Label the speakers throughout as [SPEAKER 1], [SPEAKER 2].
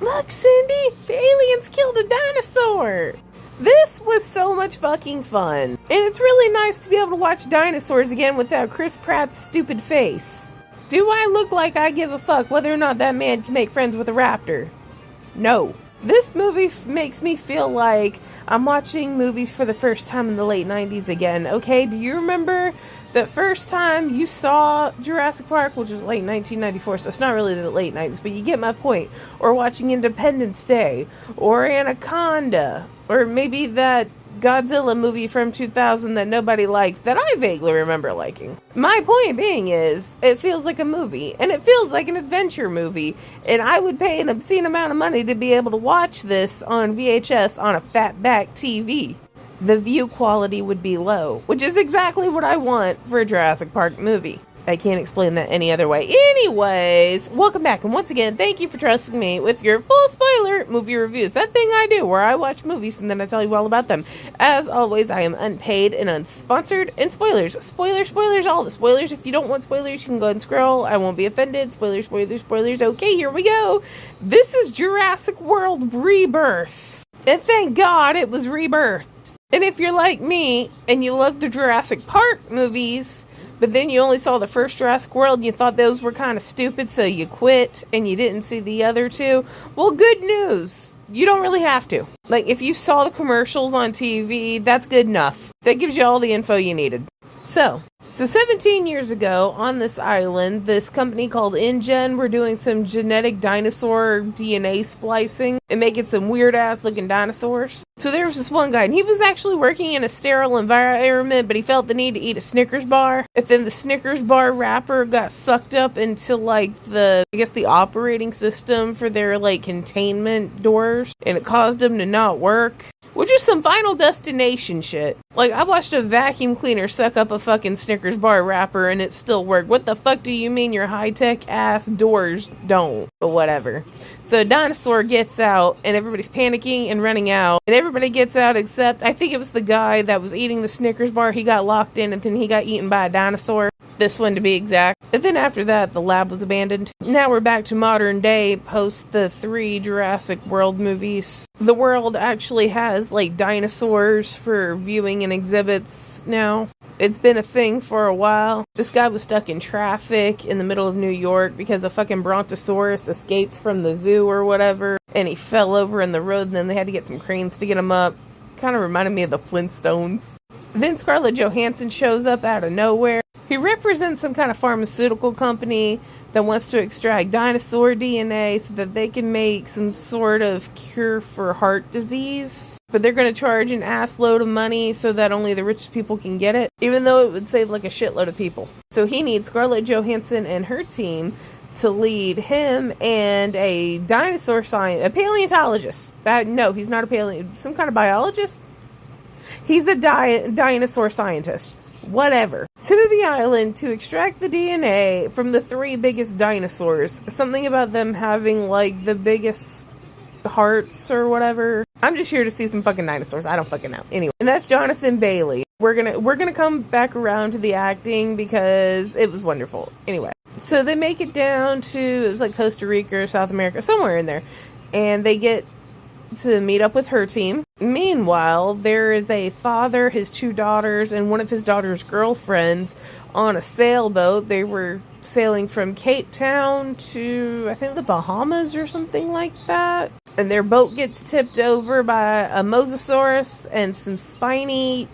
[SPEAKER 1] Look, Cindy, the aliens killed a dinosaur. This was so much fucking fun. And it's really nice to be able to watch dinosaurs again without Chris Pratt's stupid face. Do I look like I give a fuck whether or not that man can make friends with a raptor? No. This movie makes me feel like I'm watching movies for the first time in the late 90s again. Okay, do you remember the first time you saw Jurassic Park, which was late 1994, so it's not really the late 90s, but you get my point. Or watching Independence Day, or Anaconda, or maybe that Godzilla movie from 2000 that nobody liked that I vaguely remember liking. My point being is, it feels like a movie, and it feels like an adventure movie, and I would pay an obscene amount of money to be able to watch this on VHS on a fatback TV. The view quality would be low, which is exactly what I want for a Jurassic Park movie. I can't explain that any other way. Anyways, welcome back, and once again, thank you for trusting me with your full spoiler movie reviews. That thing I do, where I watch movies and then I tell you all about them. As always, I am unpaid and unsponsored, and spoilers. Spoilers, all the spoilers. If you don't want spoilers, you can go ahead and scroll. I won't be offended. Spoilers. Okay, here we go. This is Jurassic World Rebirth. And thank God it was Rebirth. And if you're like me, and you love the Jurassic Park movies, but then you only saw the first Jurassic World and you thought those were kind of stupid, so you quit and you didn't see the other two, well, good news. You don't really have to. Like, if you saw the commercials on TV, that's good enough. That gives you all the info you needed. So 17 years ago, on this island, this company called InGen were doing some genetic dinosaur DNA splicing and making some weird-ass looking dinosaurs. So there was this one guy, and he was actually working in a sterile environment, but he felt the need to eat a Snickers bar. And then the Snickers bar wrapper got sucked up into, like, the operating system for their, like, containment doors, and it caused them to not work. Which is some Final Destination shit. Like, I watched a vacuum cleaner suck up a fucking Snickers bar wrapper and it still worked. What the fuck do you mean your high-tech ass doors don't? But whatever. So a dinosaur gets out and everybody's panicking and running out. And everybody gets out except, I think it was the guy that was eating the Snickers bar. He got locked in and then he got eaten by a dinosaur. This one to be exact. And then after that, the lab was abandoned. Now we're back to modern day, post the 3 Jurassic World movies. The world actually has, like, dinosaurs for viewing and exhibits now. It's been a thing for a while. This guy was stuck in traffic in the middle of New York because a fucking brontosaurus escaped from the zoo or whatever. And he fell over in the road and then they had to get some cranes to get him up. Kind of reminded me of the Flintstones. Then Scarlett Johansson shows up out of nowhere. He represents some kind of pharmaceutical company that wants to extract dinosaur DNA so that they can make some sort of cure for heart disease. But they're going to charge an ass load of money so that only the richest people can get it, even though it would save like a shitload of people. So he needs Scarlett Johansson and her team to lead him and a dinosaur scientist, a paleontologist. No, he's not a some kind of biologist. He's a dinosaur scientist. Whatever. To the island to extract the DNA from the 3 biggest dinosaurs. Something about them having, like, the biggest hearts or whatever. I'm just here to see some fucking dinosaurs. I don't fucking know. Anyway, and that's Jonathan Bailey. We're gonna come back around to the acting because it was wonderful. Anyway, so they make it down to, it was like Costa Rica or South America, somewhere in there. And they get to meet up with her team. Meanwhile, there is a father, his 2 daughters, and one of his daughter's girlfriends on a sailboat. They were sailing from Cape Town to, I think, the Bahamas or something like that. And their boat gets tipped over by a mosasaurus and some Spinosaurus.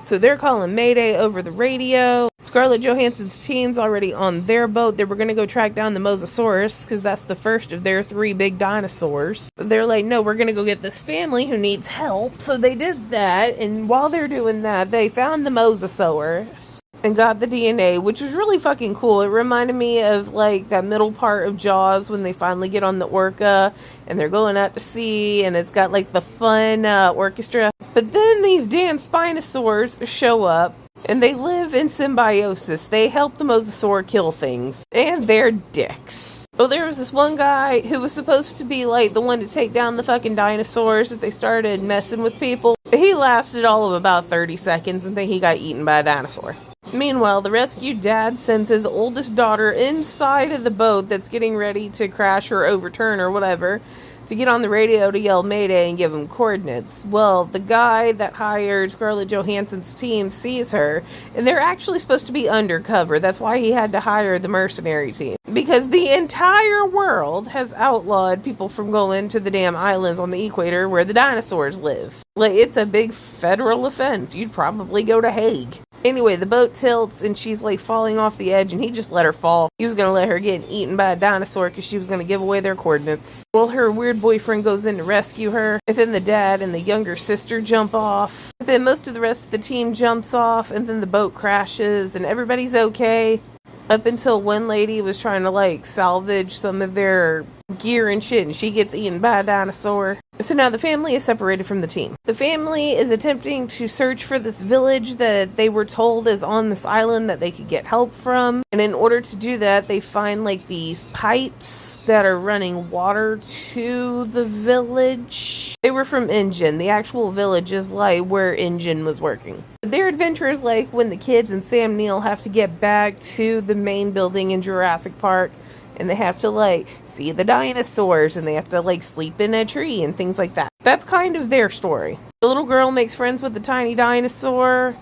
[SPEAKER 1] So they're calling Mayday over the radio. Scarlett Johansson's team's already on their boat. They were going to go track down the Mosasaurus because that's the first of their 3 big dinosaurs. They're like, no, we're going to go get this family who needs help. So they did that, and while they're doing that, they found the Mosasaurus and got the DNA, which was really fucking cool. It reminded me of, like, that middle part of Jaws when they finally get on the orca and they're going out to sea and it's got, like, the fun orchestra. But then these damn Spinosaurs show up and they live in symbiosis. They help the Mosasaur kill things. And they're dicks. Well, there was this one guy who was supposed to be, like, the one to take down the fucking dinosaurs if they started messing with people. He lasted all of about 30 seconds and then he got eaten by a dinosaur. Meanwhile, the rescued dad sends his oldest daughter inside of the boat that's getting ready to crash or overturn or whatever to get on the radio to yell Mayday and give him coordinates. Well, the guy that hired Scarlett Johansson's team sees her, and they're actually supposed to be undercover. That's why he had to hire the mercenary team. Because the entire world has outlawed people from going to the damn islands on the equator where the dinosaurs live. Like, it's a big federal offense. You'd probably go to Hague. Anyway, the boat tilts and she's like falling off the edge, and he just let her fall. He was going to let her get eaten by a dinosaur because she was going to give away their coordinates. Well, her weird boyfriend goes in to rescue her, and then the dad and the younger sister jump off. And then most of the rest of the team jumps off, and then the boat crashes, and everybody's okay. Up until one lady was trying to like salvage some of their gear and shit, and she gets eaten by a dinosaur. So now the family is separated from the team. The family is attempting to search for this village that they were told is on this island that they could get help from. And in order to do that, they find like these pipes that are running water to the village. They were from Engine. The actual village is like where Engine was working. Their adventure is like when the kids and Sam Neill have to get back to the main building in Jurassic Park. And they have to, like, see the dinosaurs, and they have to, like, sleep in a tree and things like that. That's kind of their story. The little girl makes friends with the tiny dinosaur,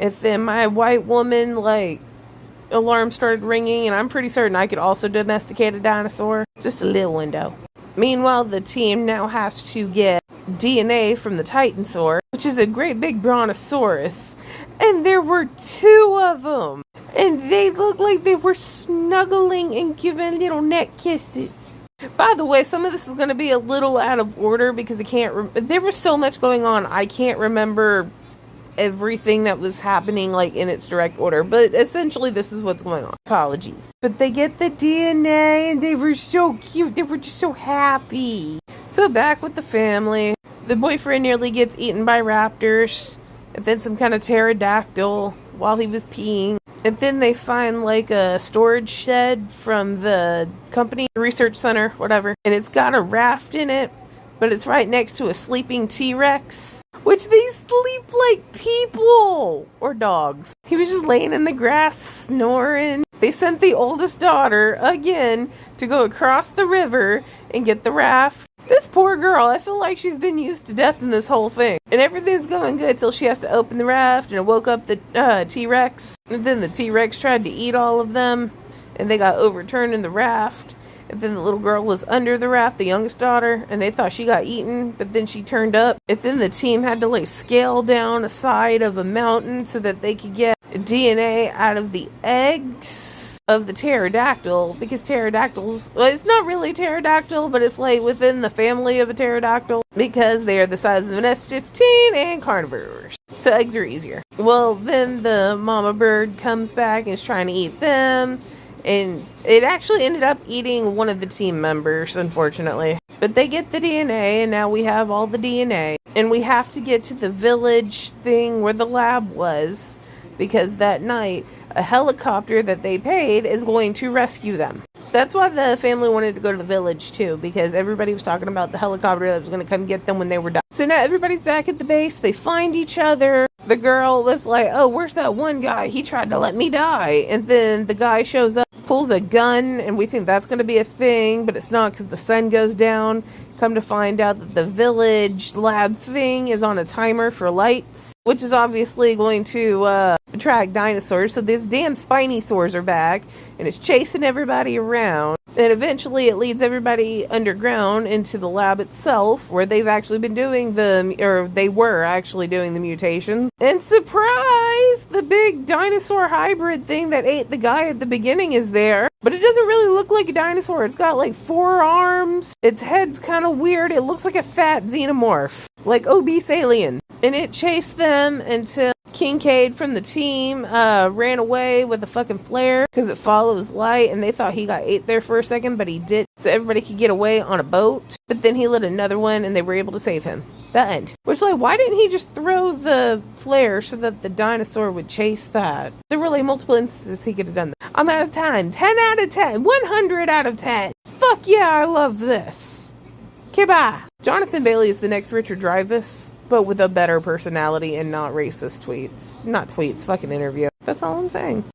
[SPEAKER 1] and then my white woman, like, alarm started ringing, and I'm pretty certain I could also domesticate a dinosaur. Just a little window. Meanwhile, the team now has to get DNA from the Titanosaur, which is a great big brontosaurus. And there were 2 of them. And they looked like they were snuggling and giving little neck kisses. By the way, some of this is going to be a little out of order because I can't... there was so much going on, I can't remember everything that was happening like in its direct order. But essentially, this is what's going on. Apologies. But they get the DNA and they were so cute. They were just so happy. So back with the family. The boyfriend nearly gets eaten by raptors. And then some kind of pterodactyl while he was peeing. And then they find like a storage shed from the company, research center, whatever. And it's got a raft in it, but it's right next to a sleeping T-Rex, which they sleep like people or dogs. He was just laying in the grass snoring. They sent the oldest daughter again to go across the river and get the raft. This poor girl, I feel like she's been used to death in this whole thing. And everything's going good till she has to open the raft, and it woke up the T-Rex. And then the T-Rex tried to eat all of them, and they got overturned in the raft. And then the little girl was under the raft, the youngest daughter, and they thought she got eaten, but then she turned up. And then the team had to like scale down a side of a mountain so that they could get DNA out of the eggs of the pterodactyl, because pterodactyls, well, it's not really pterodactyl, but it's like within the family of a pterodactyl because they are the size of an F-15 and carnivores. So eggs are easier. Well, then the mama bird comes back and is trying to eat them, and it actually ended up eating one of the team members, unfortunately. But they get the DNA, and now we have all the DNA. And we have to get to the village thing where the lab was, because that night, a helicopter that they paid is going to rescue them. That's why the family wanted to go to the village too, because everybody was talking about the helicopter that was going to come get them when they were done. So now everybody's back at the base. They find each other. The girl was like, oh, where's that one guy? He tried to let me die. And then the guy shows up, pulls a gun, and we think that's going to be a thing, but it's not because the sun goes down. Come to find out that the village lab thing is on a timer for lights, which is obviously going to attract dinosaurs. So these damn Spinosaurs are back, and it's chasing everybody around. And eventually it leads everybody underground into the lab itself, where they've actually been doing they were actually doing the mutations. And surprise! The big dinosaur hybrid thing that ate the guy at the beginning is there. But it doesn't really look like a dinosaur. It's got like 4 arms. Its head's kind of weird. It looks like a fat xenomorph. Like obese alien. And it chased them until Kincaid from the team ran away with a fucking flare because it follows light, and they thought he got ate there for a second, but he did. So everybody could get away on a boat. But then he lit another one, and they were able to save him. The end. Which, like, why didn't he just throw the flare so that the dinosaur would chase that? There were like multiple instances he could have done that. I'm out of time. 10 out of 10. 100 out of 10. Fuck yeah, I love this. Okay, bye. Jonathan Bailey is the next Richard Dreyfuss, but with a better personality and not racist tweets. Not tweets, fucking interview. That's all I'm saying.